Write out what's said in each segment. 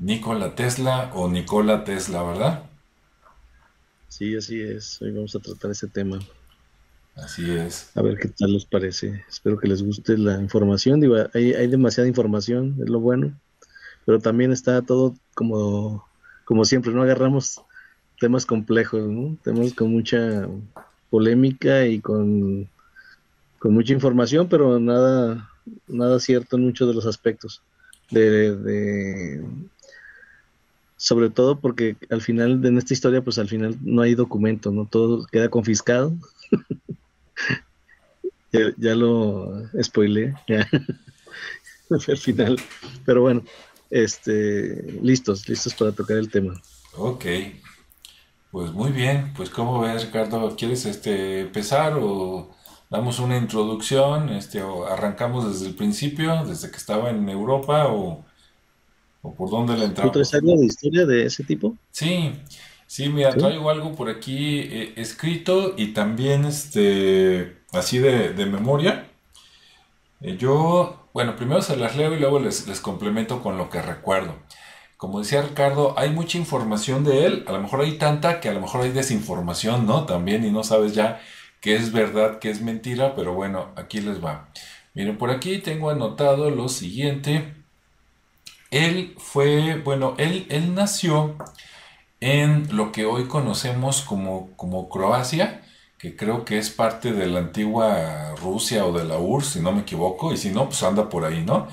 Nikola Tesla o Nikola Tesla, ¿verdad? Sí, así es. Hoy vamos a tratar ese tema. Así es. A ver qué tal les parece. Espero que les guste la información. Digo, hay demasiada información, es lo bueno, pero también está todo como siempre, ¿no? Agarramos temas complejos, ¿no? Temas con mucha polémica y con mucha información, pero nada cierto en muchos de los aspectos. Sobre todo porque al final, en esta historia, pues al final no hay documento, ¿no? Todo queda confiscado. Ya lo spoileé, ya, al final. Pero bueno, listos para tocar el tema. Ok, pues muy bien. Pues ¿cómo ves, Ricardo? ¿Quieres empezar o damos una introducción? O arrancamos desde el principio, desde que estaba en Europa o por dónde le ¿Tú traes entramos? algo de historia de ese tipo? Sí, sí, mira, Sí. traigo algo por aquí escrito y también así de memoria. Bueno, primero se las leo y luego les complemento con lo que recuerdo. Como decía Ricardo, hay mucha información de él, a lo mejor hay tanta que a lo mejor hay desinformación, ¿no? También y no sabes ya qué es verdad, qué es mentira, pero bueno, aquí les va. Miren, por aquí tengo anotado lo siguiente. Él nació en lo que hoy conocemos como Croacia, que creo que es parte de la antigua Rusia o de la URSS, si no me equivoco, y si no, pues anda por ahí, ¿no?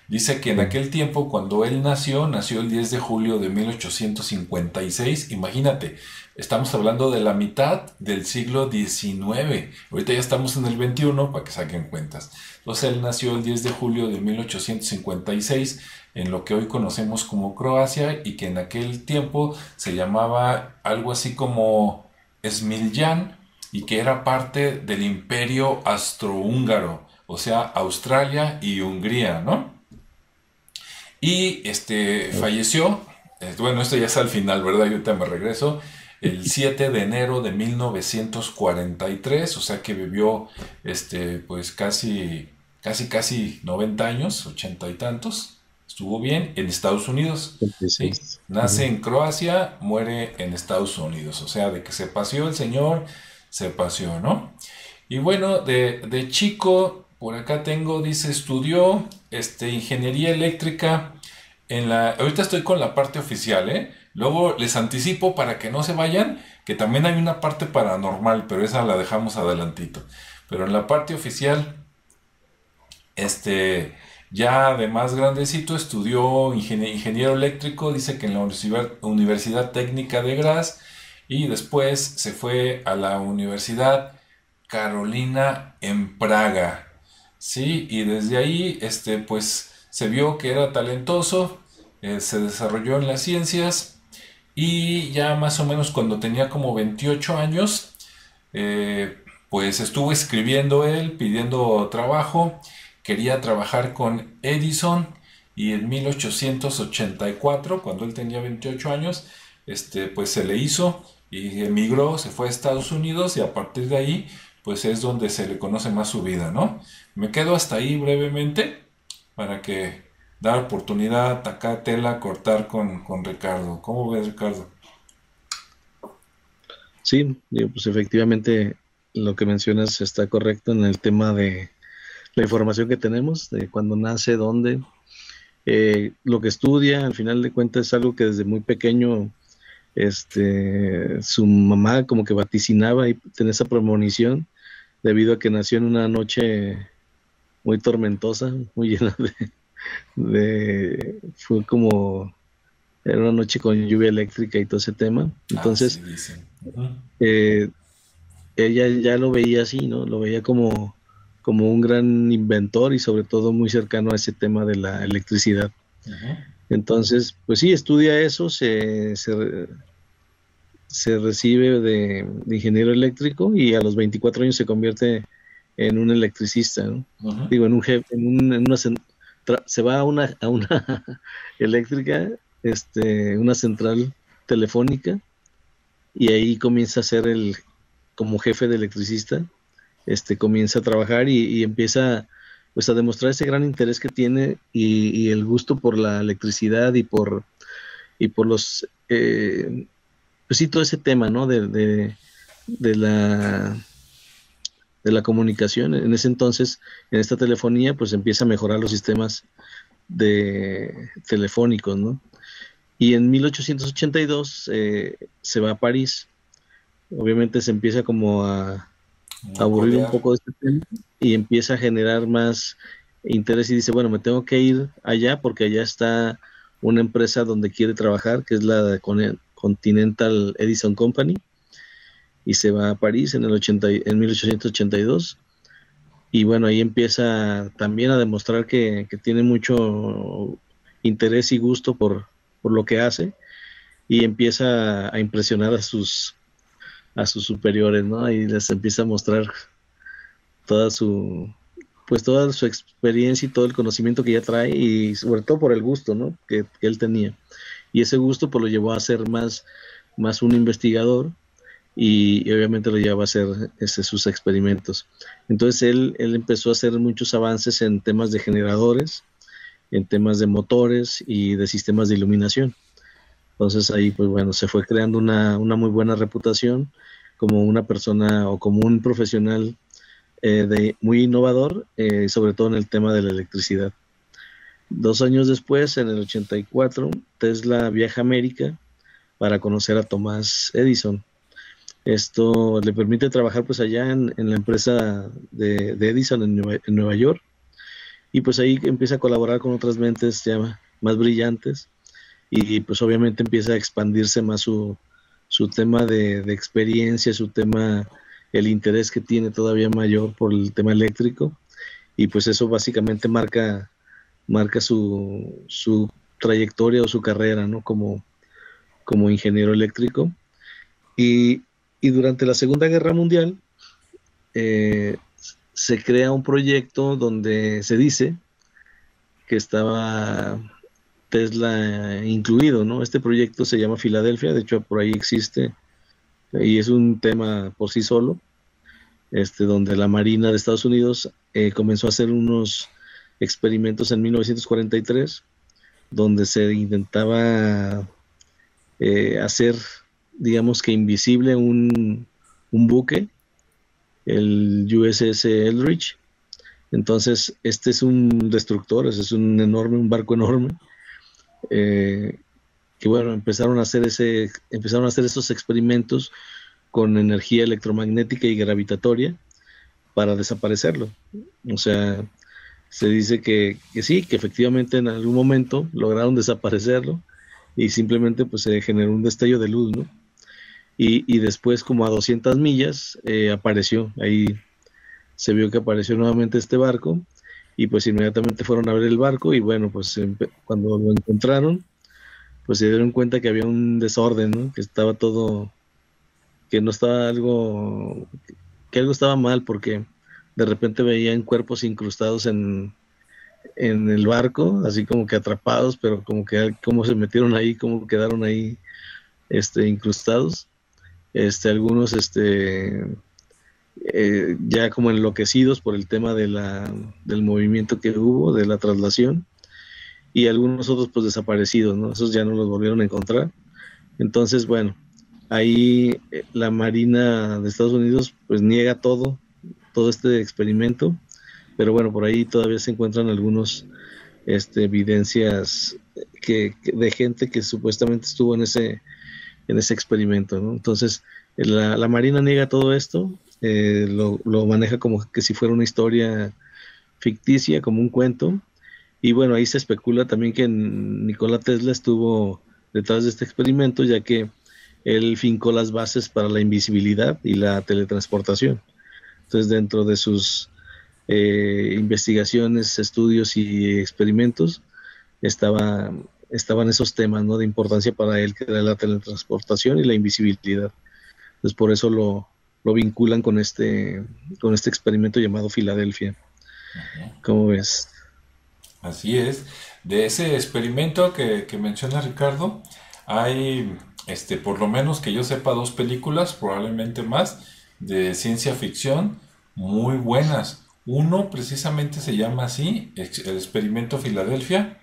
Dice que en Sí. aquel tiempo, cuando él nació el 10 de julio de 1856, imagínate, estamos hablando de la mitad del siglo XIX, ahorita ya estamos en el XXI, para que saquen cuentas. Entonces él nació el 10 de julio de 1856 en lo que hoy conocemos como Croacia y que en aquel tiempo se llamaba algo así como Smiljan y que era parte del imperio austrohúngaro, o sea, Australia y Hungría, ¿no? Y falleció, bueno, esto ya es al final, ¿verdad? Yo ahorita me regreso, el 7 de enero de 1943, o sea que vivió, pues casi 90 años, 80 y tantos, estuvo bien, en Estados Unidos, ¿sí? 86. Nace Ujú. en Croacia, muere en Estados Unidos, o sea, de que se paseó el señor, se paseó, ¿no? Y bueno, de chico, por acá tengo, dice, estudió ingeniería eléctrica ahorita estoy con la parte oficial, ¿eh? Luego les anticipo para que no se vayan, que también hay una parte paranormal, pero esa la dejamos adelantito. Pero en la parte oficial, este, ya de más grandecito estudió ingeniero eléctrico, dice que en la Universidad Técnica de Graz, y después se fue a la Universidad Carolina en Praga. Sí, y desde ahí, pues se vio que era talentoso, se desarrolló en las ciencias y ya más o menos cuando tenía como 28 años, eh, pues estuvo escribiendo él, pidiendo trabajo, quería trabajar con Edison y en 1884, cuando él tenía 28 años, pues se le hizo y emigró, se fue a Estados Unidos y a partir de ahí, pues es donde se le conoce más su vida, ¿no? Me quedo hasta ahí brevemente para que dar oportunidad, atacar tela, cortar con Ricardo. ¿Cómo ves, Ricardo? Sí, digo, pues efectivamente lo que mencionas está correcto en el tema de la información que tenemos, de cuándo nace, dónde, lo que estudia, al final de cuentas es algo que desde muy pequeño su mamá como que vaticinaba y tenía esa premonición debido a que nació en una noche muy tormentosa, muy llena fue como, era una noche con lluvia eléctrica y todo ese tema. Así Entonces, dicen. Ujú. eh, ella ya lo veía así, ¿no? Lo veía como un gran inventor y sobre todo muy cercano a ese tema de la electricidad. Ujú. Entonces, pues sí, estudia eso, se recibe de ingeniero eléctrico y a los 24 años se convierte en un electricista, ¿no? Ujú. Digo, en un jefe, en una se va a una eléctrica, una central telefónica y ahí comienza a ser como jefe de electricista, comienza a trabajar y empieza pues a demostrar ese gran interés que tiene y el gusto por la electricidad y y por pues sí, todo ese tema, ¿no? De la, de la comunicación. En ese entonces, en esta telefonía, pues empieza a mejorar los sistemas de telefónicos, ¿no? Y en 1882 se va a París. Obviamente se empieza como a aburrir un Corear. poco de este tema y empieza a generar más interés y dice, bueno, me tengo que ir allá porque allá está una empresa donde quiere trabajar, que es la Continental Edison Company, y se va a París en 1882. Y bueno, ahí empieza también a demostrar que tiene mucho interés y gusto por lo que hace y empieza a impresionar a sus superiores, ¿no? Y les empieza a mostrar toda su, pues toda su experiencia y todo el conocimiento que ya trae y sobre todo por el gusto, ¿no? Que él tenía. Y ese gusto pues lo llevó a ser más un investigador y obviamente lo llevaba a hacer sus experimentos. Entonces él empezó a hacer muchos avances en temas de generadores, en temas de motores y de sistemas de iluminación. Entonces ahí pues bueno, se fue creando una muy buena reputación como una persona o como un profesional muy innovador, sobre todo en el tema de la electricidad. 2 años después, en el 84, Tesla viaja a América para conocer a Thomas Edison. Esto le permite trabajar pues allá en la empresa de Edison en Nueva York y pues ahí empieza a colaborar con otras mentes ya más brillantes y pues obviamente empieza a expandirse más su tema de experiencia, su tema, el interés que tiene todavía mayor por el tema eléctrico y pues eso básicamente marca su trayectoria o su carrera, ¿no? Como ingeniero eléctrico. Y, y durante la Segunda Guerra Mundial eh, se crea un proyecto donde se dice que estaba Tesla incluido, ¿no? Este proyecto se llama Filadelfia, de hecho por ahí existe y es un tema por sí solo, donde la Marina de Estados Unidos comenzó a hacer unos experimentos en 1943, donde se intentaba hacer, digamos que invisible un buque, el USS Eldridge. Entonces, este es un destructor, es un barco enorme, eh, que bueno, empezaron a hacer esos experimentos con energía electromagnética y gravitatoria para desaparecerlo. O sea, se dice que sí, que efectivamente en algún momento lograron desaparecerlo y simplemente pues se generó un destello de luz, ¿no? Y después como a 200 millas apareció, ahí se vio que apareció nuevamente este barco y pues inmediatamente fueron a ver el barco y bueno, pues cuando lo encontraron, pues se dieron cuenta que había un desorden, ¿no? Que estaba todo, que no estaba algo, que algo estaba mal porque de repente veían cuerpos incrustados en el barco, así como que atrapados, pero como que cómo se metieron ahí, cómo quedaron ahí incrustados. Algunos ya como enloquecidos por el tema del movimiento que hubo, de la traslación, y algunos otros pues desaparecidos, ¿no? Esos ya no los volvieron a encontrar. Entonces, bueno, ahí la Marina de Estados Unidos pues niega todo este experimento, pero bueno, por ahí todavía se encuentran algunos evidencias de gente que supuestamente estuvo en ese experimento, ¿no? Entonces, la Marina niega todo esto, lo maneja como que si fuera una historia ficticia, como un cuento, y bueno, ahí se especula también que Nikola Tesla estuvo detrás de este experimento, ya que él fincó las bases para la invisibilidad y la teletransportación. Entonces, dentro de sus investigaciones, estudios y experimentos, estaban esos temas, ¿no? De importancia para él, que era la teletransportación y la invisibilidad. Entonces, por eso lo vinculan con este experimento llamado Filadelfia. ¿Cómo ves? Así es. De ese experimento que menciona Ricardo, hay, por lo menos que yo sepa, dos películas, probablemente más, de ciencia ficción muy buenas. Uno precisamente se llama así, El Experimento Filadelfia,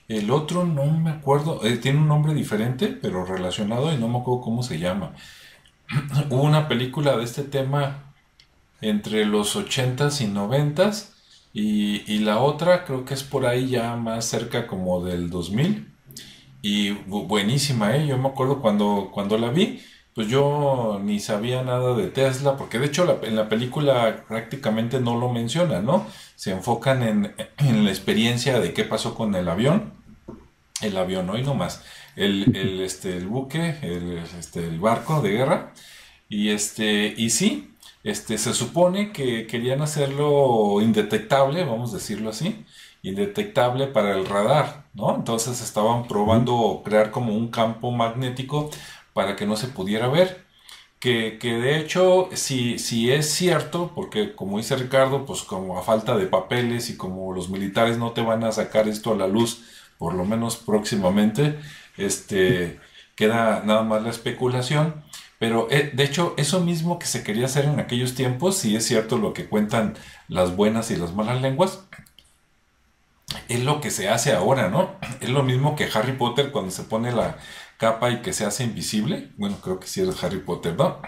El otro no me acuerdo, tiene un nombre diferente, pero relacionado y no me acuerdo cómo se llama. Hubo una película de este tema entre los ochentas y noventas y la otra creo que es por ahí ya más cerca como del 2000 y buenísima, ¿eh? Yo me acuerdo cuando la vi, pues yo ni sabía nada de Tesla, porque de hecho en la película prácticamente no lo menciona, ¿no? Se enfocan en la experiencia de qué pasó con el avión, hoy nomás, el buque, el barco de guerra, y sí, se supone que querían hacerlo indetectable, vamos a decirlo así, indetectable para el radar, ¿no? Entonces estaban Ujú. probando crear como un campo magnético para que no se pudiera ver. Que de hecho, si es cierto, porque como dice Ricardo, pues como a falta de papeles y como los militares no te van a sacar esto a la luz, por lo menos próximamente, este, queda nada más la especulación. Pero de hecho, eso mismo que se quería hacer en aquellos tiempos, si es cierto lo que cuentan las buenas y las malas lenguas, es lo que se hace ahora, ¿no? Es lo mismo que Harry Potter cuando se pone la capa y que se hace invisible. Bueno, creo que sí es Harry Potter, ¿no?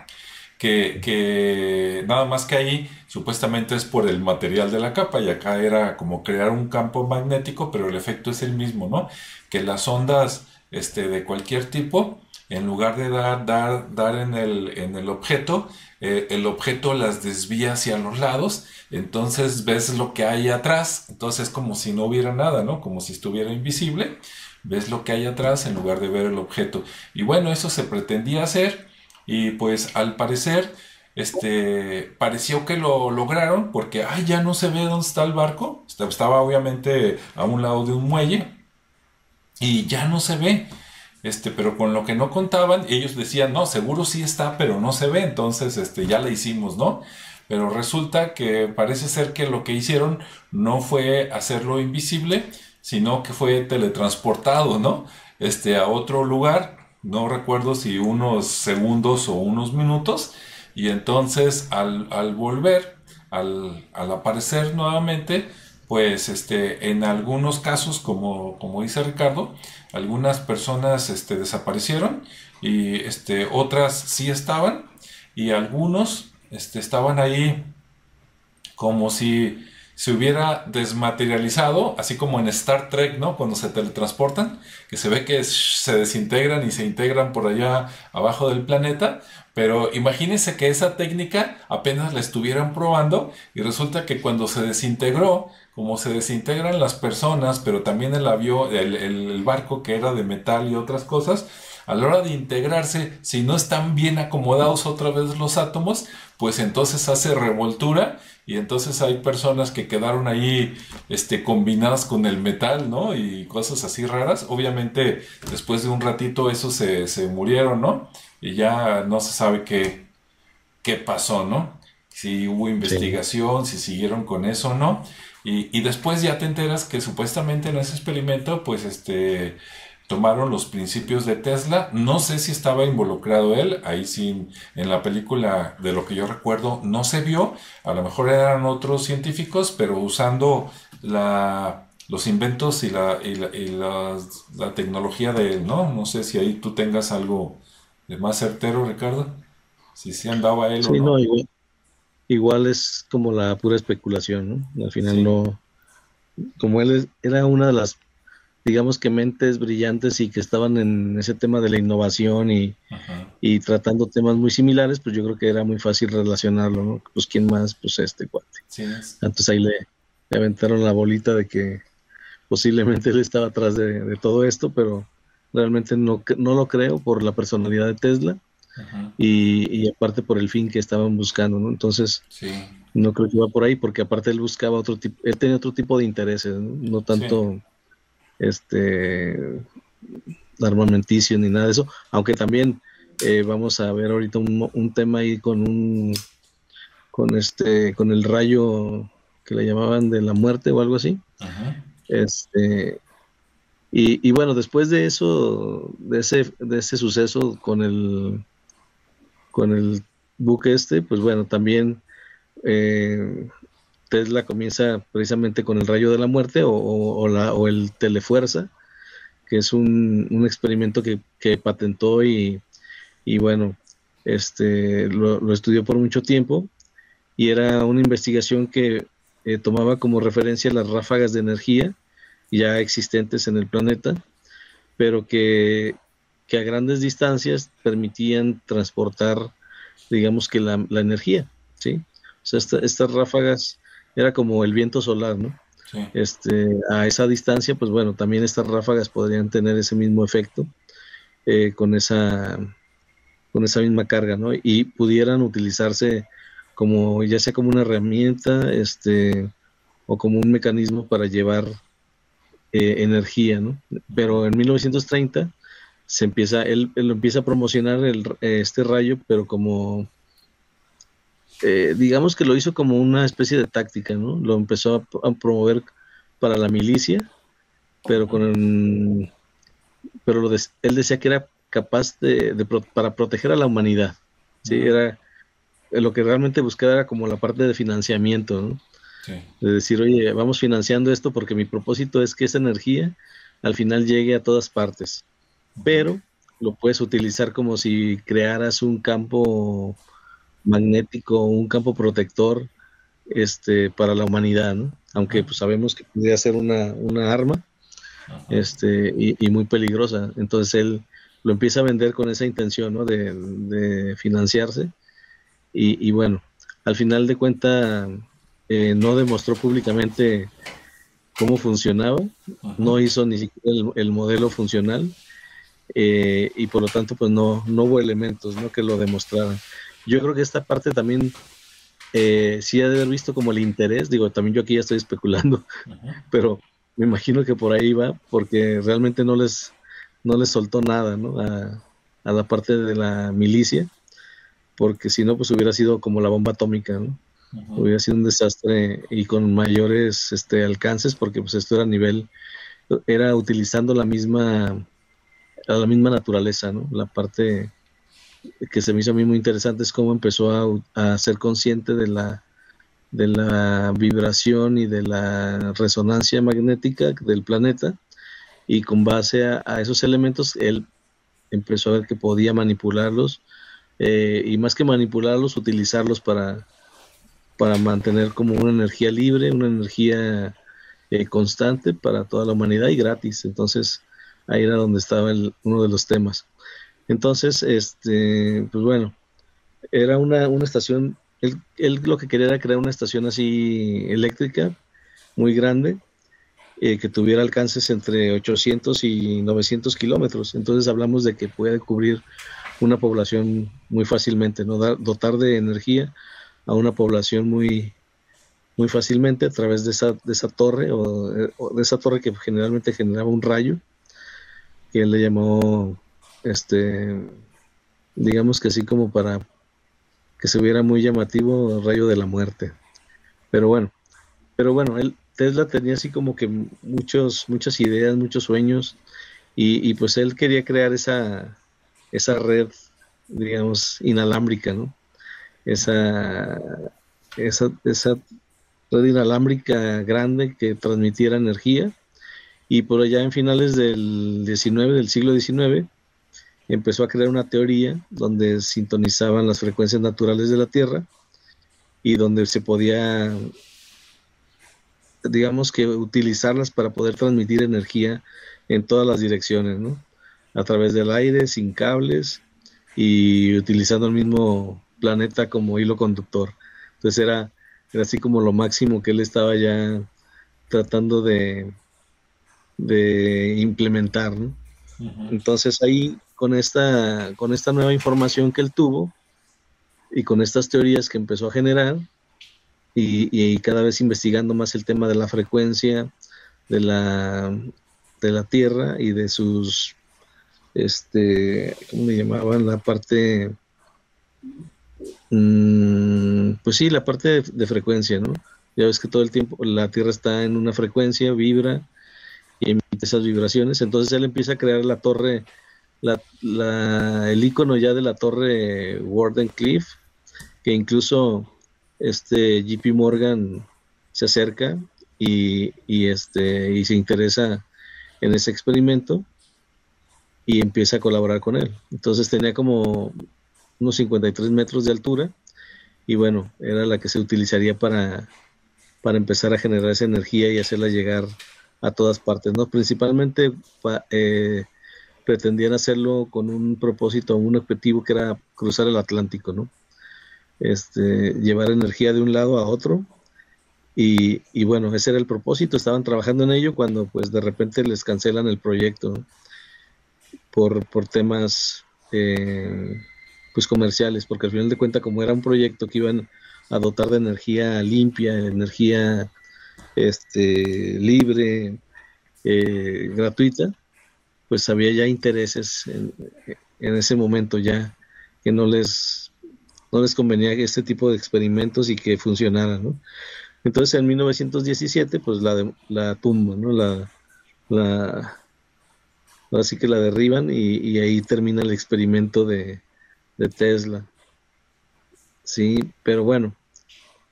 Que nada más que ahí supuestamente es por el material de la capa y acá era como crear un campo magnético, pero el efecto es el mismo, ¿no? Que las ondas de cualquier tipo, en lugar de dar en el objeto, el objeto las desvía hacia los lados, entonces ves lo que hay atrás, entonces es como si no hubiera nada, ¿no? Como si estuviera invisible, ves lo que hay atrás en lugar de ver el objeto. Y bueno, eso se pretendía hacer y pues al parecer, pareció que lo lograron porque, ay, ya no se ve dónde está el barco. Estaba obviamente a un lado de un muelle y ya no se ve. Pero con lo que no contaban, ellos decían, no, seguro sí está, pero no se ve, entonces, ya la hicimos, ¿no? Pero resulta que parece ser que lo que hicieron no fue hacerlo invisible, sino que fue teletransportado, ¿no? A otro lugar, no recuerdo si unos segundos o unos minutos, y entonces al volver, al aparecer nuevamente, pues en algunos casos, como dice Ricardo, algunas personas desaparecieron y otras sí estaban y algunos estaban ahí como si se hubiera desmaterializado, así como en Star Trek, ¿no? Cuando se teletransportan, que se ve que se desintegran y se integran por allá abajo del planeta, pero imagínense que esa técnica apenas la estuvieran probando y resulta que cuando se desintegró, como se desintegran las personas, pero también el avión, el barco que era de metal y otras cosas, a la hora de integrarse, si no están bien acomodados otra vez los átomos, pues entonces hace revoltura y entonces hay personas que quedaron ahí combinadas con el metal, ¿no? Y cosas así raras. Obviamente después de un ratito eso se murieron, ¿no? Y ya no se sabe qué pasó, ¿no? Si hubo Sí. investigación, si siguieron con eso o no. Y después ya te enteras que supuestamente en ese experimento, pues tomaron los principios de Tesla. No sé si estaba involucrado él, ahí sí, en la película, de lo que yo recuerdo, no se vio. A lo mejor eran otros científicos, pero usando los inventos la tecnología de él, ¿no? No sé si ahí tú tengas algo de más certero, Ricardo, si sí andaba él o Sí, no, no. igual es como la pura especulación, ¿no? Al final Sí, no, como era una de las, digamos que mentes brillantes y que estaban en ese tema de la innovación ajá, y tratando temas muy similares, pues yo creo que era muy fácil relacionarlo, ¿no? Pues quién más, pues este cuate. sí, Antes ahí le aventaron la bolita de que posiblemente él estaba atrás de todo esto, pero realmente no lo creo por la personalidad de Tesla ajá, y aparte por el fin que estaban buscando, ¿no? Entonces, sí, no creo que iba por ahí, porque aparte él buscaba otro tipo, él tenía otro tipo de intereses, no, no sí, tanto este armamenticio ni nada de eso, aunque también vamos a ver ahorita un tema ahí con el rayo que le llamaban de la muerte o algo así. ajá, Este, y bueno, después de eso, de ese suceso con el buque pues bueno, también eh, Tesla comienza precisamente con el rayo de la muerte o el telefuerza, que es un experimento que patentó y bueno, lo estudió por mucho tiempo, y era una investigación que tomaba como referencia las ráfagas de energía ya existentes en el planeta, pero que a grandes distancias permitían transportar, digamos que la energía, ¿sí? O sea, estas ráfagas era como el viento solar, ¿no? Sí. A esa distancia, pues bueno, también estas ráfagas podrían tener ese mismo efecto, con esa misma carga, ¿no? Y pudieran utilizarse como, ya sea como una herramienta, o como un mecanismo para llevar energía, ¿no? Pero en 1930 él lo empieza a promocionar este rayo, pero como, digamos que lo hizo como una especie de táctica, ¿no? Lo empezó a promover para la milicia, pero él decía que era capaz para proteger a la humanidad, ¿sí? Ujú. Era lo que realmente buscaba, era como la parte de financiamiento, ¿no? Sí. De decir, oye, vamos financiando esto porque mi propósito es que esa energía al final llegue a todas partes, Ujú. pero lo puedes utilizar como si crearas un campo magnético, un campo protector, para la humanidad, ¿no? Ujú. Aunque pues sabemos que podría ser una arma, Ujú. y muy peligrosa. Entonces él lo empieza a vender con esa intención, ¿no? De financiarse, y bueno, al final de cuenta, no demostró públicamente cómo funcionaba, Ujú. no hizo ni siquiera el modelo funcional, y por lo tanto pues no hubo elementos, ¿no?, que lo demostraran. Yo creo que esta parte también, sí ha de haber visto como el interés, digo, también yo aquí ya estoy especulando, Ujú. pero me imagino que por ahí va, porque realmente no les soltó nada, ¿no?, a la parte de la milicia, porque si no, pues hubiera sido como la bomba atómica, ¿no? Ujú. Hubiera sido un desastre y con mayores alcances, porque pues esto era utilizando la misma naturaleza, ¿no? La parte que se me hizo a mí muy interesante es cómo empezó a ser consciente de la vibración y de la resonancia magnética del planeta, y con base a esos elementos él empezó a ver que podía manipularlos, y más que manipularlos, utilizarlos para mantener como una energía libre, una energía constante para toda la humanidad y gratis. Entonces ahí era donde estaba uno de los temas. Entonces, pues bueno, era una estación, él lo que quería era crear una estación así eléctrica, muy grande, que tuviera alcances entre 800 y 900 kilómetros. Entonces hablamos de que puede cubrir una población muy fácilmente, ¿no? Dotar de energía a una población muy fácilmente a través de esa torre, o de esa torre que generalmente generaba un rayo, que él le llamó, digamos que así como para que se viera muy llamativo, rayo de la muerte. Pero bueno, Tesla tenía así como que muchas ideas, muchos sueños, y pues él quería crear esa red, digamos, inalámbrica, ¿no? Esa, esa red inalámbrica grande que transmitiera energía, y por allá en finales del siglo XIX, empezó a crear una teoría donde sintonizaban las frecuencias naturales de la Tierra, y donde se podía, digamos que, utilizarlas para poder transmitir energía en todas las direcciones, ¿no? A través del aire, sin cables, y utilizando el mismo planeta como hilo conductor. Entonces era así como lo máximo que él estaba ya tratando de implementar, ¿no? Ujú. Entonces ahí, con esta nueva información que él tuvo, y con estas teorías que empezó a generar, y cada vez investigando más el tema de la frecuencia de la Tierra y de sus, ¿cómo le llamaban? La parte, pues sí, la parte de frecuencia, ¿no? Ya ves que todo el tiempo la Tierra está en una frecuencia, vibra y emite esas vibraciones. Entonces él empieza a crear la torre, el icono ya de la torre Wardenclyffe, que incluso JP Morgan se acerca y se interesa en ese experimento, y empieza a colaborar con él. Entonces tenía como unos 53 metros de altura y bueno, era la que se utilizaría para empezar a generar esa energía y hacerla llegar a todas partes, ¿no? Principalmente pretendían hacerlo con un propósito, un objetivo que era cruzar el Atlántico, ¿no? Llevar energía de un lado a otro y bueno, ese era el propósito, estaban trabajando en ello cuando pues de repente les cancelan el proyecto, ¿no? por temas pues comerciales, porque al final de cuentas como era un proyecto que iban a dotar de energía limpia, energía libre, gratuita, pues había ya intereses en ese momento ya que no les convenía este tipo de experimentos y que funcionaran, ¿no? Entonces en 1917 pues la tumba, ¿no? La, Así que la derriban y ahí termina el experimento de Tesla. Sí, pero bueno,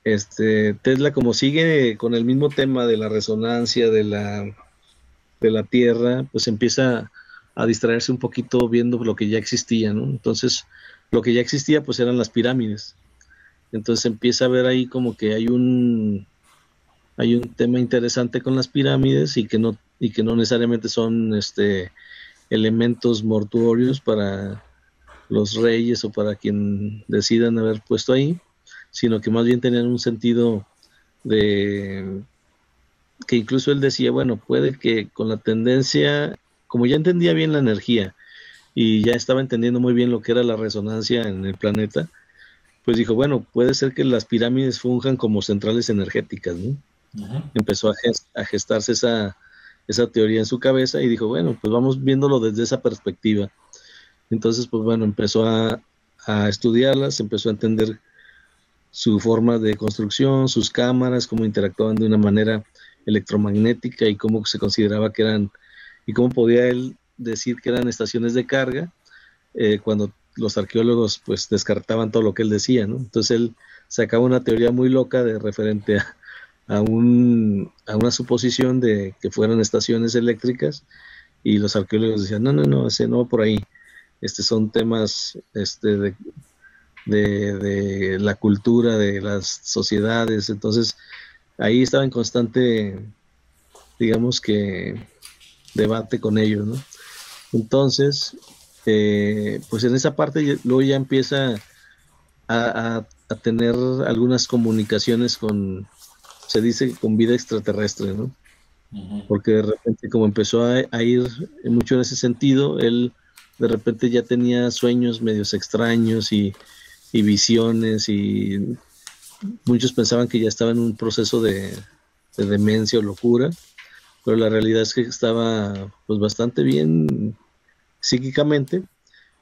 Tesla como sigue con el mismo tema de la resonancia de la Tierra, pues empieza a distraerse un poquito viendo lo que ya existía, ¿no? Entonces, lo que ya existía pues eran las pirámides. Entonces empieza a ver ahí como que hay un tema interesante con las pirámides y que no necesariamente son elementos mortuorios para los reyes o para quien decidan haber puesto ahí, sino que más bien tenían un sentido de que incluso él decía, bueno, puede que con la tendencia, como ya entendía bien la energía y ya estaba entendiendo muy bien lo que era la resonancia en el planeta, pues dijo, bueno, puede ser que las pirámides funjan como centrales energéticas, ¿no? Ujú. Empezó a gestarse esa teoría en su cabeza y dijo, bueno, pues vamos viéndolo desde esa perspectiva. Entonces, pues bueno, empezó a estudiarlas, empezó a entender su forma de construcción, sus cámaras, cómo interactuaban de una manera electromagnética y cómo se consideraba que eran, y cómo podía él decir que eran estaciones de carga, cuando los arqueólogos pues descartaban todo lo que él decía, ¿no? Entonces él sacaba una teoría muy loca de referente a una suposición de que fueran estaciones eléctricas y los arqueólogos decían, no, no, no, ese no va por ahí. Son temas de la cultura, de las sociedades. Entonces, ahí estaba en constante, digamos que, debate con ellos, ¿no? Entonces, pues en esa parte luego ya empieza a tener algunas comunicaciones se dice, con vida extraterrestre, ¿no? Ujú. Porque de repente como empezó a ir mucho en ese sentido, él de repente ya tenía sueños medios extraños y visiones y muchos pensaban que ya estaba en un proceso de demencia o locura, pero la realidad es que estaba pues bastante bien psíquicamente,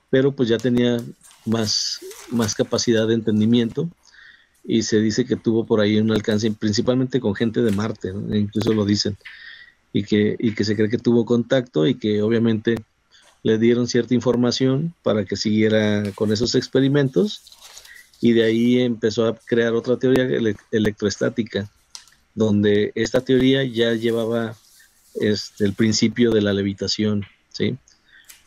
pero pues ya tenía más capacidad de entendimiento y se dice que tuvo por ahí un alcance principalmente con gente de Marte, ¿no? E incluso lo dicen, y que se cree que tuvo contacto y que obviamente le dieron cierta información para que siguiera con esos experimentos y de ahí empezó a crear otra teoría electroestática, donde esta teoría ya llevaba el principio de la levitación, ¿sí?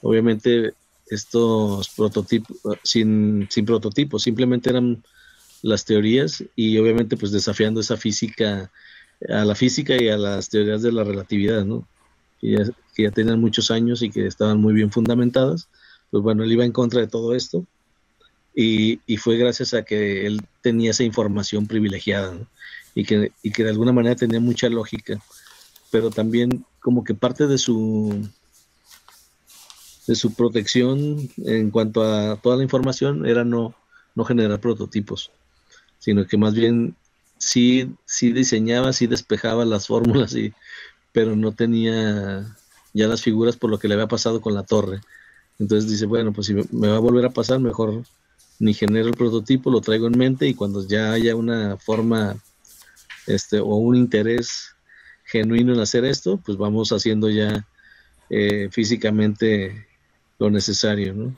Obviamente estos prototipos, sin prototipos, simplemente eran las teorías y obviamente pues desafiando esa física, a la física y a las teorías de la relatividad, ¿no? Que ya tenían muchos años y que estaban muy bien fundamentadas. Pues bueno, él iba en contra de todo esto y fue gracias a que él tenía esa información privilegiada, ¿no? Y que de alguna manera tenía mucha lógica, pero también como que parte de su protección en cuanto a toda la información era no generar prototipos, sino que más bien sí diseñaba, sí despejaba las fórmulas, pero no tenía ya las figuras por lo que le había pasado con la torre. Entonces dice, bueno, pues si me va a volver a pasar, mejor ni genero el prototipo, lo traigo en mente y cuando ya haya una forma o un interés genuino en hacer esto, pues vamos haciendo ya físicamente lo necesario, ¿no?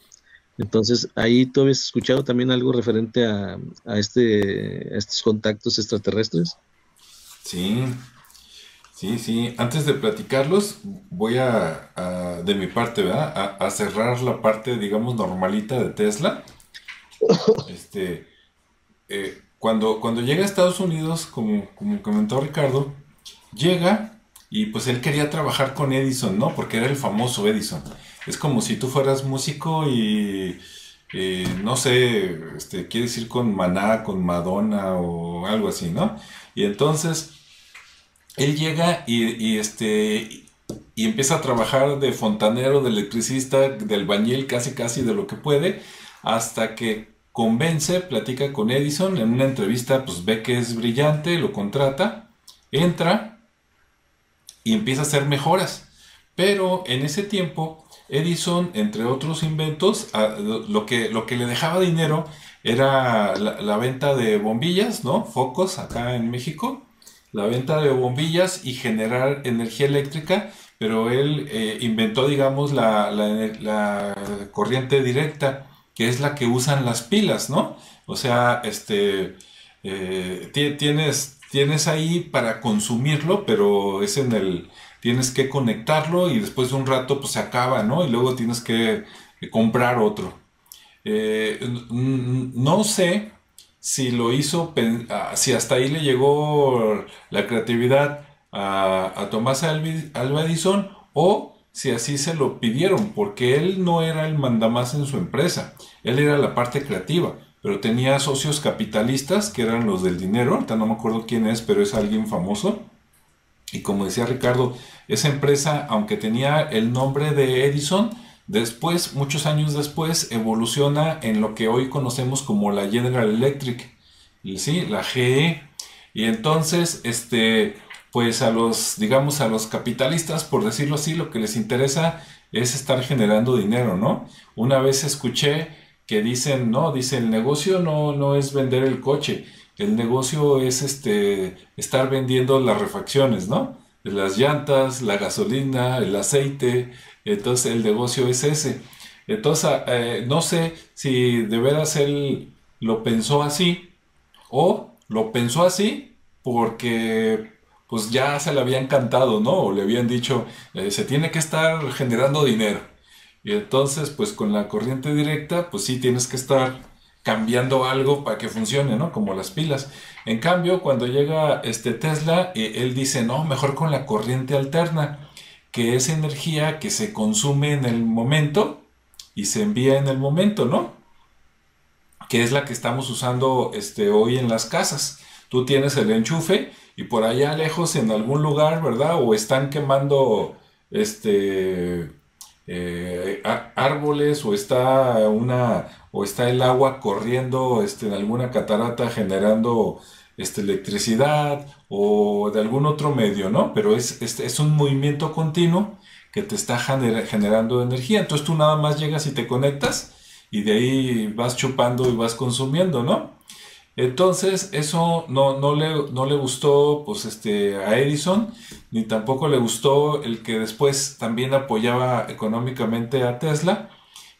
Entonces, ahí tú habías escuchado también algo referente a estos contactos extraterrestres. Sí, Sí, sí. Antes de platicarlos, voy de mi parte, ¿verdad? A cerrar la parte, digamos, normalita de Tesla. Este, cuando llega a Estados Unidos, como comentó Ricardo, llega y pues él quería trabajar con Edison, ¿no? Porque era el famoso Edison. Es como si tú fueras músico y no sé, quieres ir con Maná, con Madonna o algo así, ¿no? Y entonces él llega y empieza a trabajar de fontanero, de electricista, de albañil, casi casi de lo que puede, hasta que convence, platica con Edison, en una entrevista pues ve que es brillante, lo contrata, entra y empieza a hacer mejoras. Pero en ese tiempo, Edison, entre otros inventos, lo que le dejaba dinero era la venta de bombillas, ¿no? Focos acá en México, la venta de bombillas y generar energía eléctrica, pero él inventó, digamos, la corriente directa, que es la que usan las pilas, ¿no? O sea, tienes ahí para consumirlo, pero es tienes que conectarlo y después de un rato pues se acaba, ¿no? Y luego tienes que comprar otro. No sé si lo hizo, si hasta ahí le llegó la creatividad a Tomás Alva Edison o si así se lo pidieron, porque él no era el mandamás en su empresa, él era la parte creativa, pero tenía socios capitalistas que eran los del dinero, ahorita no me acuerdo quién es, pero es alguien famoso. Y como decía Ricardo, esa empresa, aunque tenía el nombre de Edison, después, muchos años después, evoluciona en lo que hoy conocemos como la General Electric, ¿sí? La GE. Y entonces, pues digamos, a los capitalistas, por decirlo así, lo que les interesa es estar generando dinero, ¿no? Una vez escuché que dicen, no, dice, el negocio no es vender el coche, el negocio es estar vendiendo las refacciones, ¿no? Las llantas, la gasolina, el aceite, entonces el negocio es ese. Entonces, no sé si de veras él lo pensó así o lo pensó así porque pues ya se le había encantado, ¿no? O le habían dicho, se tiene que estar generando dinero. Y entonces, pues con la corriente directa, pues sí tienes que estar cambiando algo para que funcione, ¿no? Como las pilas. En cambio, cuando llega Tesla, él dice, no, mejor con la corriente alterna, que es energía que se consume en el momento y se envía en el momento, ¿no? Que es la que estamos usando hoy en las casas. Tú tienes el enchufe y por allá lejos en algún lugar, ¿verdad? O están quemando árboles o está el agua corriendo en alguna catarata generando electricidad o de algún otro medio, ¿no? Pero es un movimiento continuo que te está generando energía. Entonces tú nada más llegas y te conectas y de ahí vas chupando y vas consumiendo, ¿no? Entonces, eso no le gustó pues, a Edison, ni tampoco le gustó el que después también apoyaba económicamente a Tesla,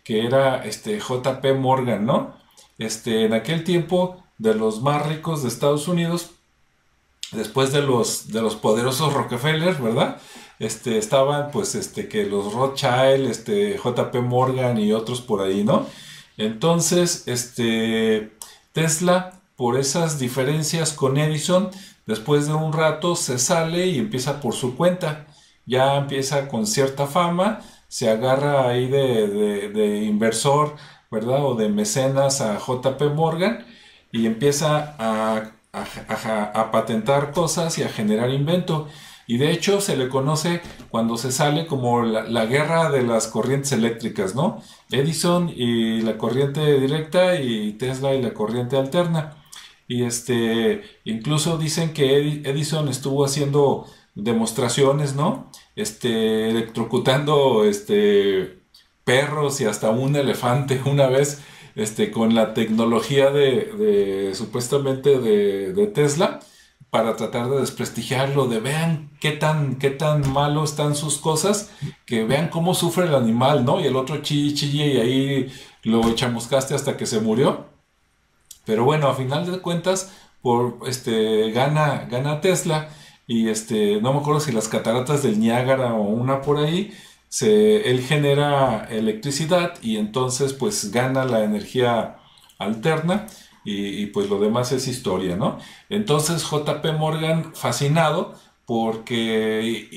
que era JP Morgan, ¿no? En aquel tiempo, de los más ricos de Estados Unidos, después de los poderosos Rockefeller, ¿verdad? Estaban, pues, que los Rothschild, JP Morgan y otros por ahí, ¿no? Entonces, Tesla, por esas diferencias con Edison, después de un rato se sale y empieza por su cuenta. Ya empieza con cierta fama, se agarra ahí de inversor, ¿verdad? O de mecenas a JP Morgan y empieza a patentar cosas y a generar invento. Y de hecho se le conoce cuando se sale como la guerra de las corrientes eléctricas, ¿no? Edison y la corriente directa y Tesla y la corriente alterna. Y incluso dicen que Edison estuvo haciendo demostraciones, ¿no? Electrocutando perros y hasta un elefante una vez, con la tecnología supuestamente de Tesla para tratar de desprestigiarlo, de vean qué tan malo están sus cosas, que vean cómo sufre el animal, ¿no? Y el otro chille, chille y ahí lo chamuscaste hasta que se murió. Pero bueno, a final de cuentas, gana Tesla y no me acuerdo si las cataratas del Niágara o una por ahí, él genera electricidad y entonces pues gana la energía alterna y pues lo demás es historia, ¿no? Entonces JP Morgan, fascinado, porque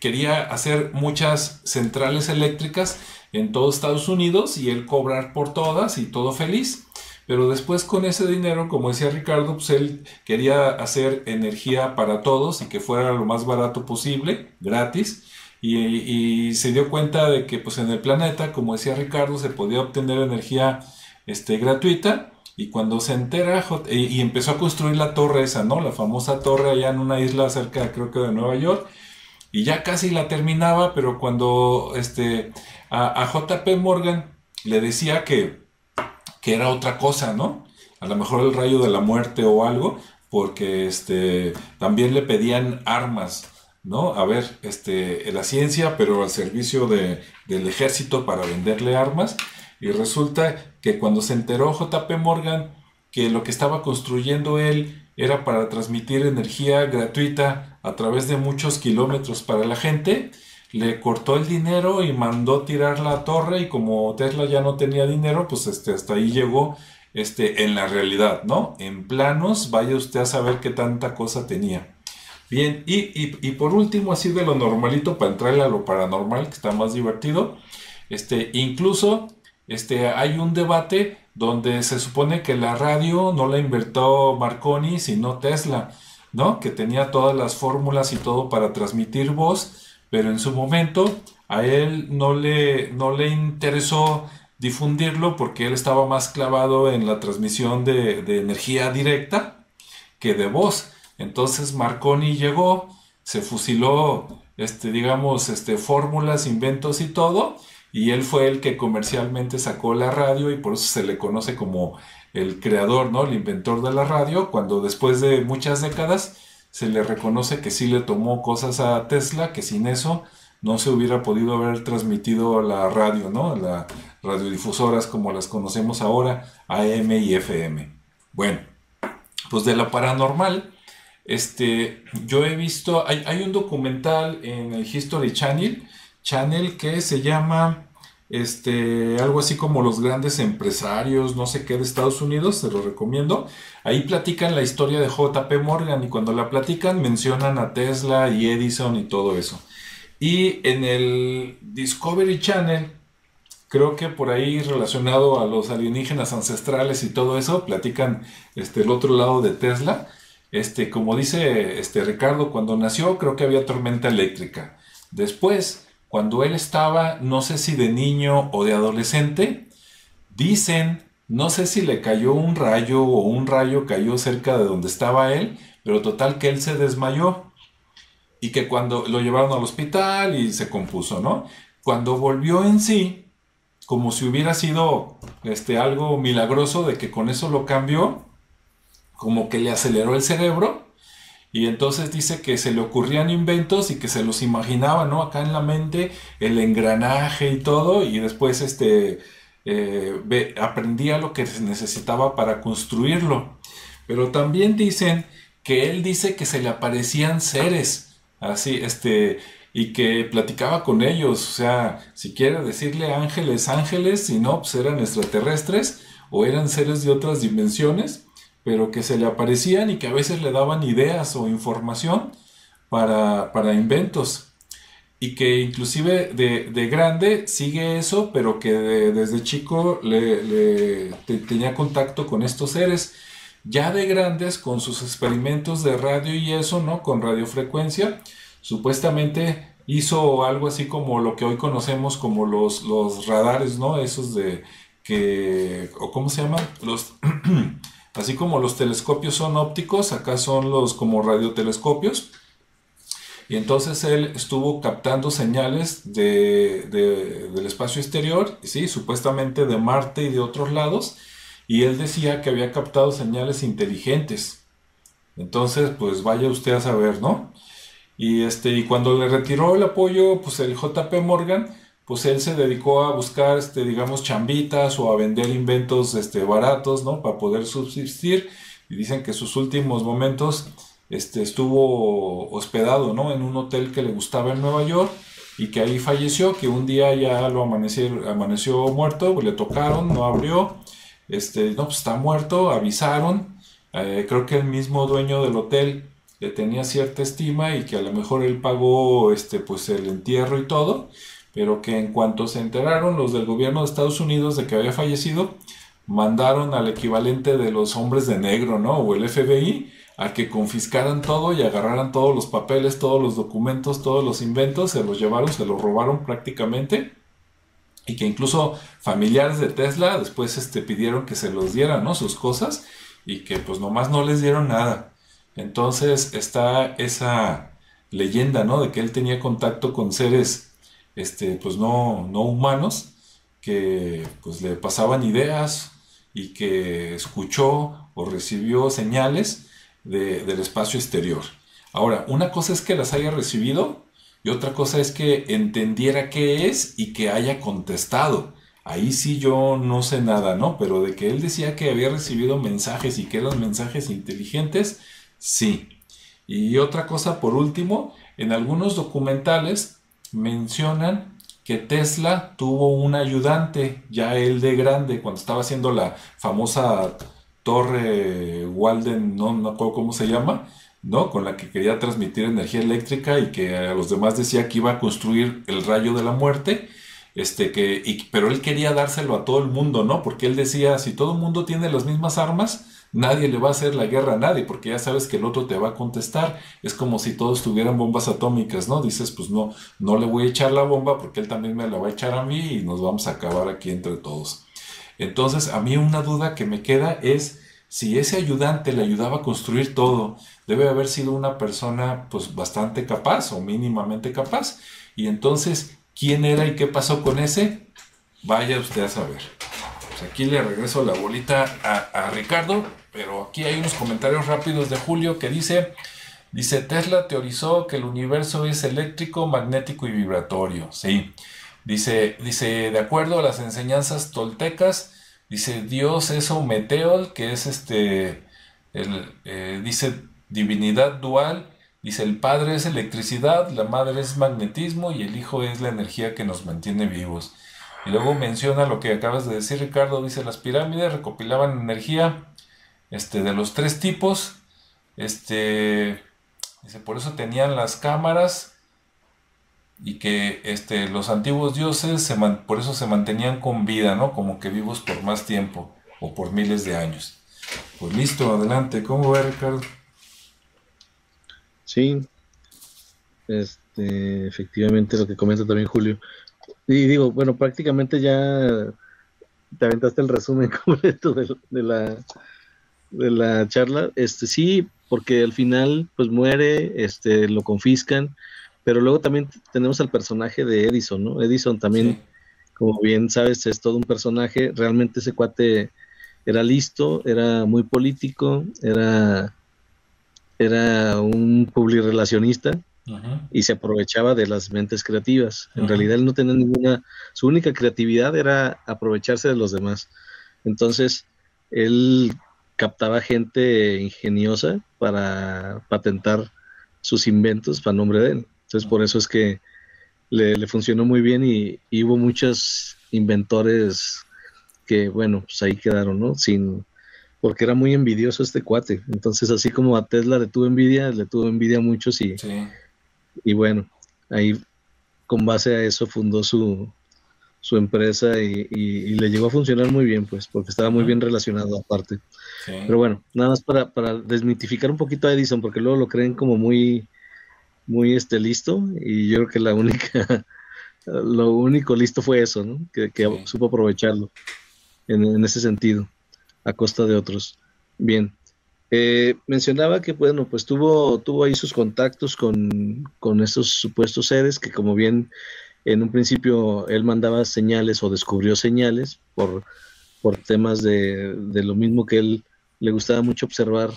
quería hacer muchas centrales eléctricas en todo Estados Unidos y él cobrar por todas y todo feliz. Pero después con ese dinero, como decía Ricardo, pues él quería hacer energía para todos y que fuera lo más barato posible, gratis. Y se dio cuenta de que pues en el planeta, como decía Ricardo, se podía obtener energía gratuita. Y cuando se entera, y empezó a construir la torre esa, ¿no? La famosa torre allá en una isla cerca, creo que de Nueva York. Y ya casi la terminaba, pero cuando a JP Morgan le decía que era otra cosa, ¿no? A lo mejor el rayo de la muerte o algo, porque también le pedían armas, ¿no? A ver, la ciencia, pero al servicio del ejército para venderle armas. Y resulta que cuando se enteró JP Morgan que lo que estaba construyendo él era para transmitir energía gratuita a través de muchos kilómetros para la gente, le cortó el dinero y mandó tirar la torre y como Tesla ya no tenía dinero, pues hasta ahí llegó en la realidad, ¿no? En planos, vaya usted a saber qué tanta cosa tenía. Bien, y por último, así de lo normalito, para entrarle a lo paranormal, que está más divertido, incluso hay un debate donde se supone que la radio no la inventó Marconi, sino Tesla, ¿no? Que tenía todas las fórmulas y todo para transmitir voz, pero en su momento a él no le interesó difundirlo porque él estaba más clavado en la transmisión de energía directa que de voz. Entonces Marconi llegó, se fusiló, digamos, fórmulas, inventos y todo, y él fue el que comercialmente sacó la radio y por eso se le conoce como el creador, ¿no? El inventor de la radio, cuando después de muchas décadas se le reconoce que sí le tomó cosas a Tesla, que sin eso no se hubiera podido haber transmitido la radio, ¿no? Las radiodifusoras como las conocemos ahora, AM y FM. Bueno, pues de la paranormal, yo he visto, hay un documental en el History Channel que se llama, algo así como Los Grandes Empresarios, no sé qué, de Estados Unidos, se lo recomiendo. Ahí platican la historia de JP Morgan y cuando la platican mencionan a Tesla y Edison y todo eso. Y en el Discovery Channel, creo que por ahí relacionado a los alienígenas ancestrales y todo eso, platican el otro lado de Tesla. Como dice Ricardo, cuando nació creo que había tormenta eléctrica. Después, cuando él estaba, no sé si de niño o de adolescente, dicen, no sé si le cayó un rayo o un rayo cayó cerca de donde estaba él, pero total que él se desmayó y que cuando lo llevaron al hospital y se compuso, ¿no? Cuando volvió en sí, como si hubiera sido algo milagroso de que con eso lo cambió, como que le aceleró el cerebro y entonces dice que se le ocurrían inventos y que se los imaginaba, ¿no? Acá en la mente, el engranaje y todo, y después aprendía lo que se necesitaba para construirlo. Pero también dicen que él dice que se le aparecían seres, así, y que platicaba con ellos, o sea, si quiere decirle ángeles, ángeles, si no, pues eran extraterrestres o eran seres de otras dimensiones, pero que se le aparecían y que a veces le daban ideas o información para inventos. Y que inclusive de grande sigue eso, pero que desde chico tenía contacto con estos seres. Ya de grandes, con sus experimentos de radio y eso, ¿no? Con radiofrecuencia, supuestamente hizo algo así como lo que hoy conocemos como los radares, ¿no? Esos o ¿cómo se llaman? Así como los telescopios son ópticos, acá son los como radiotelescopios. Y entonces él estuvo captando señales del espacio exterior, sí, supuestamente de Marte y de otros lados, y él decía que había captado señales inteligentes. Entonces, pues vaya usted a saber, ¿no? Y cuando le retiró el apoyo, pues el JP Morgan, pues él se dedicó a buscar, digamos, chambitas o a vender inventos, baratos, ¿no? Para poder subsistir. Y dicen que sus últimos momentos estuvo hospedado, ¿no? En un hotel que le gustaba en Nueva York y que ahí falleció, que un día ya amaneció muerto, pues le tocaron, no abrió, no, pues está muerto, avisaron, creo que el mismo dueño del hotel le tenía cierta estima y que a lo mejor él pagó, pues el entierro y todo, pero que en cuanto se enteraron los del gobierno de Estados Unidos de que había fallecido, mandaron al equivalente de los hombres de negro, ¿no? O el FBI, a que confiscaran todo y agarraran todos los papeles, todos los documentos, todos los inventos, se los llevaron, se los robaron prácticamente, y que incluso familiares de Tesla después pidieron que se los dieran, ¿no? Sus cosas, y que pues nomás no les dieron nada. Entonces está esa leyenda, ¿no? De que él tenía contacto con seres, pues no humanos, que pues le pasaban ideas y que escuchó o recibió señales del espacio exterior. Ahora, una cosa es que las haya recibido y otra cosa es que entendiera qué es y que haya contestado. Ahí sí yo no sé nada, ¿no? Pero de que él decía que había recibido mensajes y que eran mensajes inteligentes, sí. Y otra cosa, por último, en algunos documentales mencionan que Tesla tuvo un ayudante, ya él de grande, cuando estaba haciendo la famosa torre Walden, no me acuerdo cómo se llama, ¿no? Con la que quería transmitir energía eléctrica y que a los demás decía que iba a construir el rayo de la muerte, pero él quería dárselo a todo el mundo, ¿no? Porque él decía, si todo el mundo tiene las mismas armas, nadie le va a hacer la guerra a nadie, porque ya sabes que el otro te va a contestar. Es como si todos tuvieran bombas atómicas, ¿no? Dices, pues no, no le voy a echar la bomba porque él también me la va a echar a mí y nos vamos a acabar aquí entre todos. Entonces, a mí una duda que me queda es si ese ayudante le ayudaba a construir todo, debe haber sido una persona pues bastante capaz o mínimamente capaz. Y entonces, ¿quién era y qué pasó con ese? Vaya usted a saber. Pues aquí le regreso la bolita a Ricardo, pero aquí hay unos comentarios rápidos de Julio que dice, Tesla teorizó que el universo es eléctrico, magnético y vibratorio. Sí. Dice, de acuerdo a las enseñanzas toltecas, dice, Dios es Ometeotl, que es dice, divinidad dual, dice, el padre es electricidad, la madre es magnetismo y el hijo es la energía que nos mantiene vivos. Y luego menciona lo que acabas de decir, Ricardo, dice, las pirámides recopilaban energía, de los tres tipos, dice, por eso tenían las cámaras y que los antiguos dioses por eso se mantenían con vida, ¿no? Como que vivos por más tiempo o por miles de años. Pues listo, adelante. ¿Cómo va, Ricardo? Sí, efectivamente lo que comenta también Julio. Y digo, bueno, prácticamente ya te aventaste el resumen completo de la charla. Sí, porque al final pues muere, lo confiscan, pero luego también tenemos al personaje de Edison, ¿no? Edison también, Sí. como bien sabes, es todo un personaje. Realmente ese cuate era listo, era muy político, era un publirelacionista Uh-huh. y se aprovechaba de las mentes creativas. En Uh-huh. realidad él no tenía ninguna, su única creatividad era aprovecharse de los demás. Entonces, él captaba gente ingeniosa para patentar sus inventos para nombre de él. Entonces, por eso es que le funcionó muy bien y hubo muchos inventores que, bueno, pues ahí quedaron, ¿no? Porque era muy envidioso este cuate. Entonces, así como a Tesla le tuvo envidia a muchos Sí. y bueno, ahí con base a eso fundó su empresa y le llegó a funcionar muy bien, pues, porque estaba muy Uh-huh. bien relacionado aparte. Sí. Pero bueno, nada más para desmitificar un poquito a Edison, porque luego lo creen como muy listo, y yo creo que lo único listo fue eso, ¿no? Que Sí. supo aprovecharlo en ese sentido, a costa de otros. Bien. Mencionaba que, bueno, pues tuvo ahí sus contactos con estos supuestos seres que, como bien en un principio él mandaba señales o descubrió señales por temas de lo mismo que él le gustaba mucho observar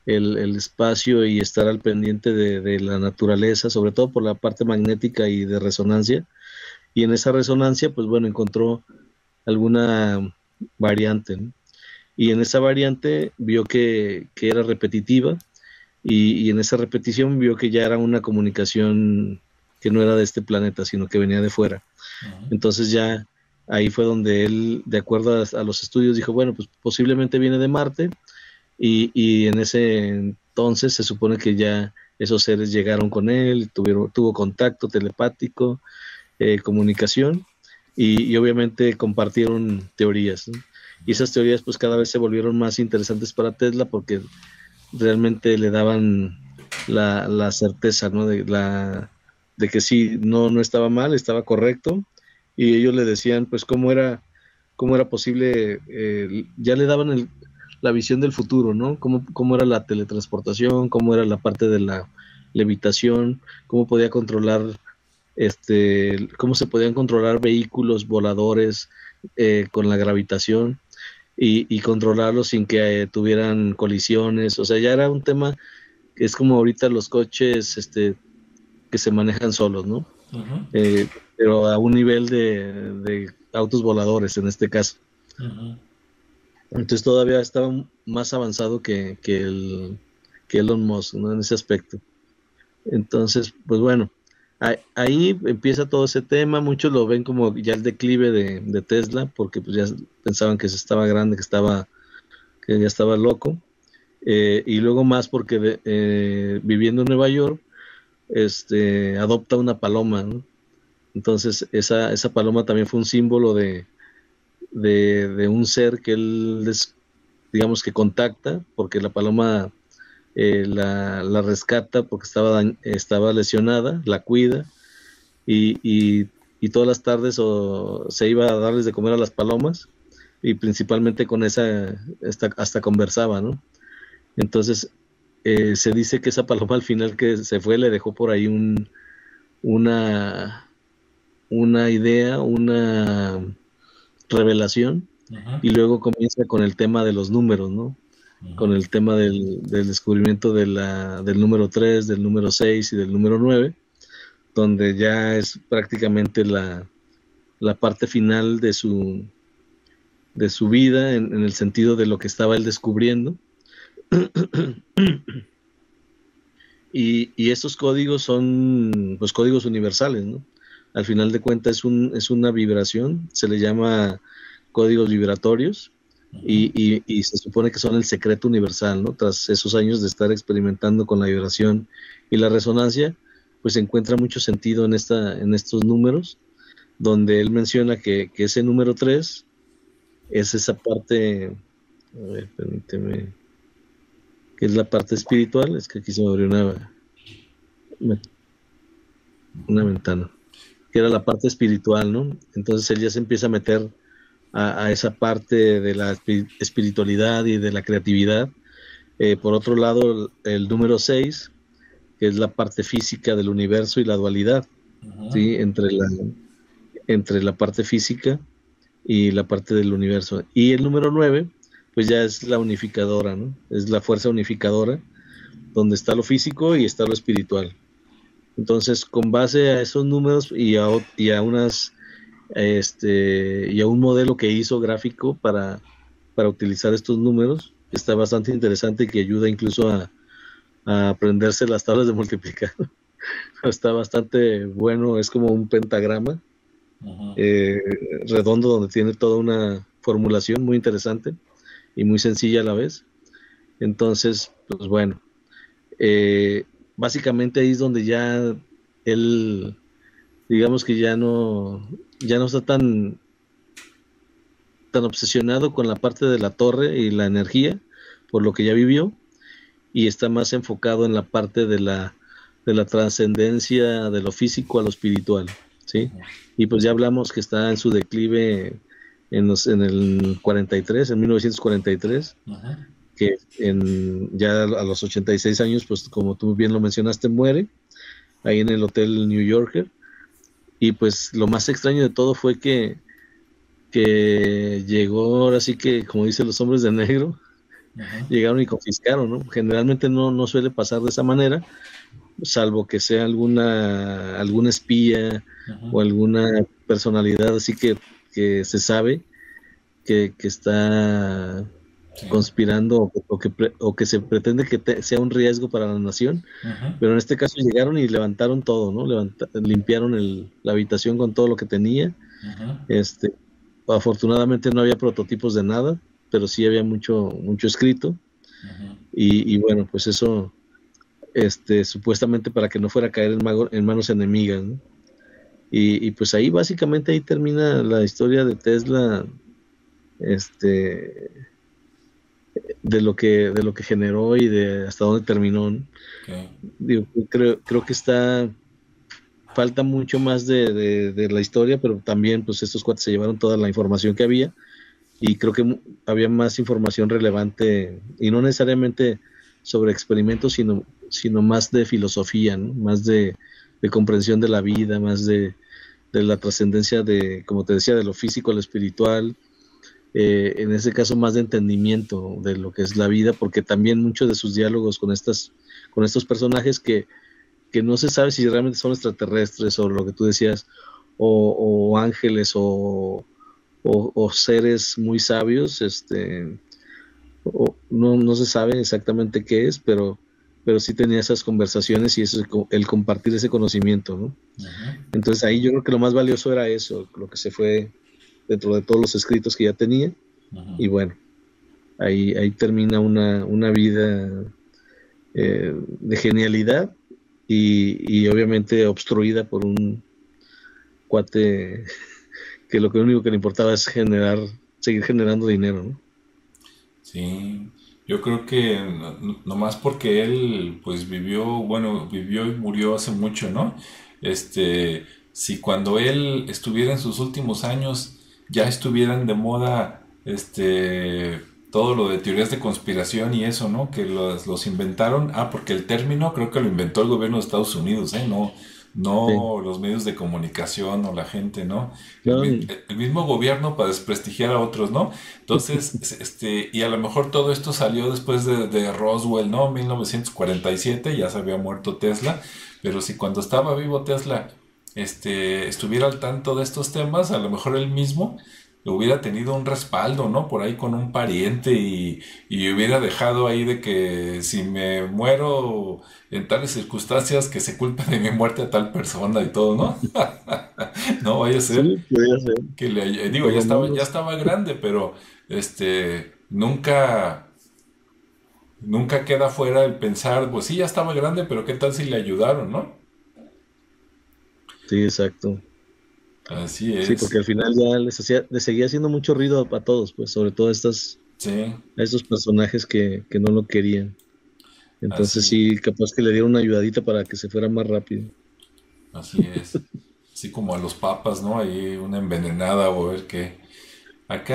el espacio y estar al pendiente de la naturaleza, sobre todo por la parte magnética y de resonancia. Y en esa resonancia, pues bueno, encontró alguna variante, ¿no? Y en esa variante vio que era repetitiva y en esa repetición vio que ya era una comunicación que no era de este planeta, sino que venía de fuera. Ujú. Entonces ya ahí fue donde él, de acuerdo a los estudios, dijo, bueno, pues posiblemente viene de Marte, y en ese entonces se supone que ya esos seres llegaron con él, tuvo contacto telepático, comunicación, y obviamente compartieron teorías, ¿no? Y esas teorías pues cada vez se volvieron más interesantes para Tesla porque realmente le daban la certeza, ¿no? De que sí, no estaba mal, estaba correcto, y ellos le decían pues cómo era posible, ya le daban la visión del futuro, ¿no? Cómo era la teletransportación, cómo era la parte de la levitación, cómo podía controlar, cómo se podían controlar vehículos voladores con la gravitación, y controlarlos sin que tuvieran colisiones. O sea, ya era un tema que es como ahorita los coches que se manejan solos, ¿no? Ujú. Eh, pero a un nivel de autos voladores en este caso. Ujú. Entonces todavía estaba más avanzado que Elon Musk, ¿no? En ese aspecto. Entonces, pues bueno, ahí empieza todo ese tema. Muchos lo ven como ya el declive de Tesla, porque pues ya pensaban que se estaba grande, que ya estaba loco. Y luego más porque viviendo en Nueva York, adopta una paloma, ¿no? Entonces esa paloma también fue un símbolo de un ser que él, digamos que contacta, porque la paloma la rescata porque estaba lesionada, la cuida, y todas las tardes se iba a darles de comer a las palomas, y principalmente con esa hasta conversaba, ¿no? Entonces se dice que esa paloma al final que se fue le dejó por ahí una, una idea, una revelación, Ujú. y luego comienza con el tema de los números, ¿no? Con Ujú. el tema del descubrimiento del número 3, del número 6 y del número 9, donde ya es prácticamente la parte final de su vida en el sentido de lo que estaba él descubriendo. Y estos códigos son pues códigos universales, ¿no? Al final de cuentas es una vibración, se le llama códigos vibratorios, Ujú. y se supone que son el secreto universal, ¿no? Tras esos años de estar experimentando con la vibración y la resonancia, pues se encuentra mucho sentido en estos números, donde él menciona que ese número 3 es esa parte, a ver, permíteme, que es la parte espiritual. Es que aquí se me abrió una ventana, que era la parte espiritual, ¿no? Entonces él ya se empieza a meter a esa parte de la espiritualidad y de la creatividad. Por otro lado, el número 6, que es la parte física del universo y la dualidad, Ujú. ¿sí? Entre la parte física y la parte del universo. Y el número 9, pues ya es la unificadora, ¿no? Es la fuerza unificadora, donde está lo físico y está lo espiritual. Entonces, con base a esos números y a un modelo que hizo gráfico para utilizar estos números, está bastante interesante y que ayuda incluso a aprenderse las tablas de multiplicar. Está bastante bueno, es como un pentagrama Ujú. eh, redondo, donde tiene toda una formulación muy interesante y muy sencilla a la vez. Entonces, pues bueno, eh, básicamente ahí es donde ya él, digamos que ya no está tan obsesionado con la parte de la torre y la energía, por lo que ya vivió, y está más enfocado en la parte de la trascendencia de lo físico a lo espiritual, ¿sí? Y pues ya hablamos que está en su declive en el 43, en 1943, Ujú. que ya a los 86 años, pues como tú bien lo mencionaste, muere ahí en el Hotel New Yorker. Y pues lo más extraño de todo fue que llegó, ahora sí que, como dicen los hombres de negro, Ujú. llegaron y confiscaron, ¿no? Generalmente no suele pasar de esa manera, salvo que sea alguna espía Ujú. o alguna personalidad así que se sabe que está sí. conspirando o que se pretende que sea un riesgo para la nación, Ujú, pero en este caso llegaron y levantaron todo, ¿no? Limpiaron la habitación con todo lo que tenía. ujú, Este, afortunadamente no había prototipos de nada, pero sí había mucho escrito ujú. y bueno, pues eso, supuestamente para que no fuera a caer en manos enemigas, ¿no? Y pues ahí básicamente ahí termina la historia de Tesla, este, de lo que generó y de hasta dónde terminó, ¿no? Ok, Digo, creo que falta mucho más de la historia, pero también pues estos cuates se llevaron toda la información que había y creo que había más información relevante y no necesariamente sobre experimentos, sino más de filosofía, ¿no? Más de comprensión de la vida, más de la trascendencia de, como te decía, de lo físico a lo espiritual, en ese caso más de entendimiento de lo que es la vida, porque también muchos de sus diálogos con estos personajes que no se sabe si realmente son extraterrestres o lo que tú decías, o ángeles o seres muy sabios, no se sabe exactamente qué es, pero sí tenía esas conversaciones y el compartir ese conocimiento, ¿no? ujú, Entonces ahí yo creo que lo más valioso era eso, lo que se fue dentro de todos los escritos que ya tenía, ujú. y bueno, ahí termina una vida de genialidad y obviamente obstruida por un cuate que lo único que le importaba es seguir generando dinero, ¿no? Sí, yo creo que nomás porque él pues vivió, bueno, vivió y murió hace mucho, ¿no? Si cuando él estuviera en sus últimos años ya estuvieran de moda, todo lo de teorías de conspiración y eso, ¿no? Que los inventaron, porque el término creo que lo inventó el gobierno de Estados Unidos, ¿eh? No, Sí. no los medios de comunicación o la gente, ¿no? No, El mismo gobierno para desprestigiar a otros, ¿no? Entonces, y a lo mejor todo esto salió después de Roswell, ¿no? 1947, ya se había muerto Tesla, pero si cuando estaba vivo Tesla, estuviera al tanto de estos temas, a lo mejor él mismo hubiera tenido un respaldo, ¿no? Por ahí con un pariente y hubiera dejado ahí de que si me muero en tales circunstancias que se culpe de mi muerte a tal persona y todo, ¿no? No vaya a ser sí, podría ser. que digo, Por lo ya menos, estaba grande, pero nunca, nunca queda fuera el pensar, pues sí, ya estaba grande, pero qué tal si le ayudaron, ¿no? sí, exacto. Así Sí, es, porque al final ya les seguía haciendo mucho ruido a todos, pues, sobre todo sí, a estos personajes que no lo querían. Entonces así, sí, capaz que le dieron una ayudadita para que se fuera más rápido. así es. Así como a los papas, ¿no? Ahí una envenenada o a ver qué.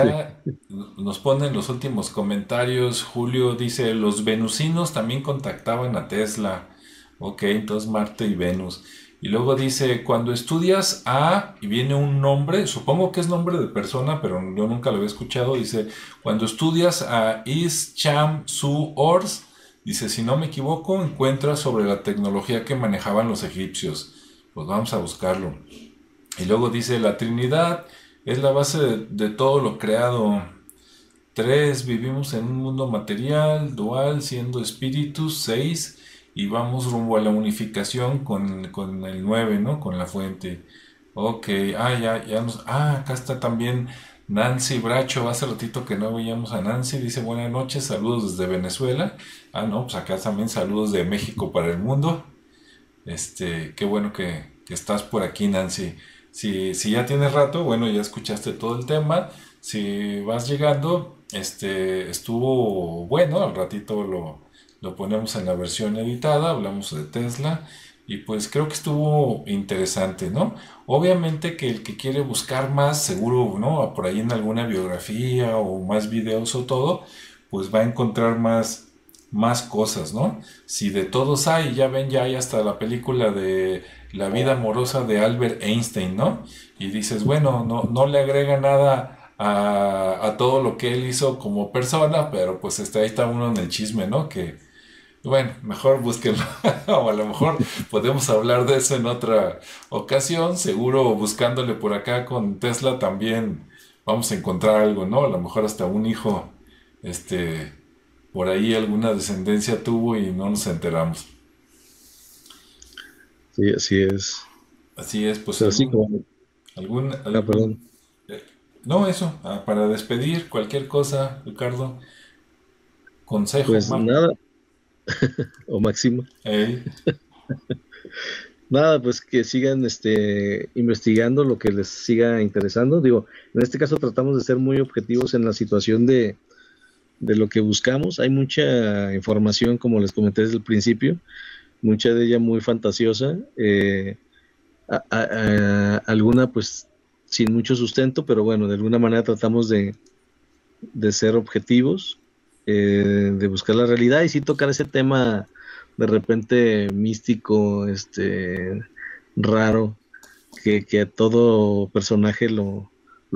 Sí. Acá nos ponen los últimos comentarios. Julio dice, los venusinos también contactaban a Tesla. Ok, entonces Marte y Venus. Y luego dice, cuando estudias a, y viene un nombre, supongo que es nombre de persona, pero yo nunca lo había escuchado, dice, cuando estudias a Is Cham Su Ors, dice, si no me equivoco, encuentras sobre la tecnología que manejaban los egipcios. Pues vamos a buscarlo. Y luego dice, la Trinidad es la base de todo lo creado. Tres, vivimos en un mundo material, dual, siendo espíritus. Seis, y vamos rumbo a la unificación con el nueve, ¿no? Con la fuente. Ok, acá está también Nancy Bracho. Hace ratito que no veíamos a Nancy. Dice, buenas noches, saludos desde Venezuela. Ah, no, pues acá también saludos de México para el mundo. Qué bueno que estás por aquí, Nancy. Si ya tienes rato, bueno, ya escuchaste todo el tema. Si vas llegando, estuvo bueno, al ratito lo ponemos en la versión editada, hablamos de Tesla y pues creo que estuvo interesante, ¿no? Obviamente que el que quiere buscar más, seguro, ¿no? Por ahí en alguna biografía o más videos o todo, pues va a encontrar más cosas, ¿no? Si de todos hay, ya ven, ya hay hasta la película de la vida amorosa de Albert Einstein, ¿no? Y dices, bueno, no le agrega nada a todo lo que él hizo como persona, pero pues ahí está uno en el chisme, ¿no? Que, bueno, mejor búsquenlo. O a lo mejor podemos hablar de eso en otra ocasión. Seguro buscándole por acá con Tesla también vamos a encontrar algo, ¿no? A lo mejor hasta un hijo este, por ahí alguna descendencia tuvo y no nos enteramos. Sí, así es. Así es, pues Pero sí, como, algún, perdón. eh, no, eso, para despedir cualquier cosa, Ricardo, consejo, Pues nada, o Máximo. ey, Nada, pues que sigan investigando lo que les siga interesando. Digo, en este caso tratamos de ser muy objetivos en la situación de lo que buscamos. Hay mucha información, como les comenté desde el principio, mucha de ella muy fantasiosa, alguna pues sin mucho sustento, pero bueno, de alguna manera tratamos de ser objetivos, de buscar la realidad y sí tocar ese tema de repente místico, raro, que a todo personaje lo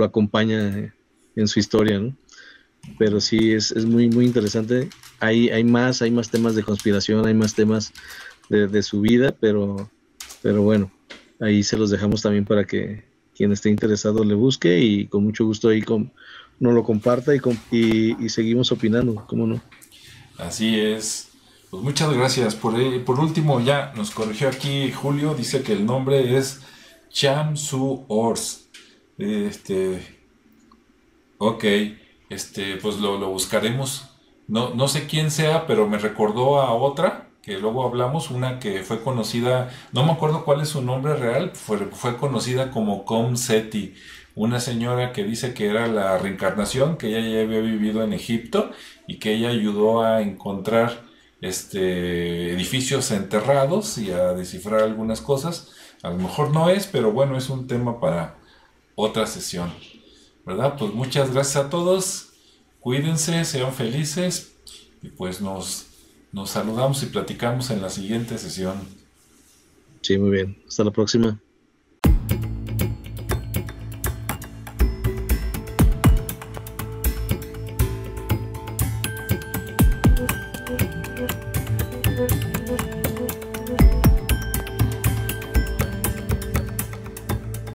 acompaña en su historia, ¿no? Pero sí es muy, muy interesante. Hay más temas de conspiración, hay más temas de su vida, pero bueno, ahí se los dejamos también para que quien esté interesado le busque y con mucho gusto ahí nos lo comparta y seguimos opinando, ¿cómo no? así es. Pues muchas gracias. Por último, ya nos corrigió aquí Julio, dice que el nombre es Cham Su Ors. Este, ok, pues lo buscaremos. No, no sé quién sea, pero me recordó a otra, que luego hablamos, una que fue conocida, no me acuerdo cuál es su nombre real, fue conocida como Com Seti, una señora que dice que era la reencarnación, que ella ya había vivido en Egipto y que ella ayudó a encontrar edificios enterrados y a descifrar algunas cosas. A lo mejor no es, pero bueno, es un tema para otra sesión. ¿Verdad? Pues muchas gracias a todos, cuídense, sean felices y pues nos saludamos y platicamos en la siguiente sesión. Sí, muy bien. Hasta la próxima.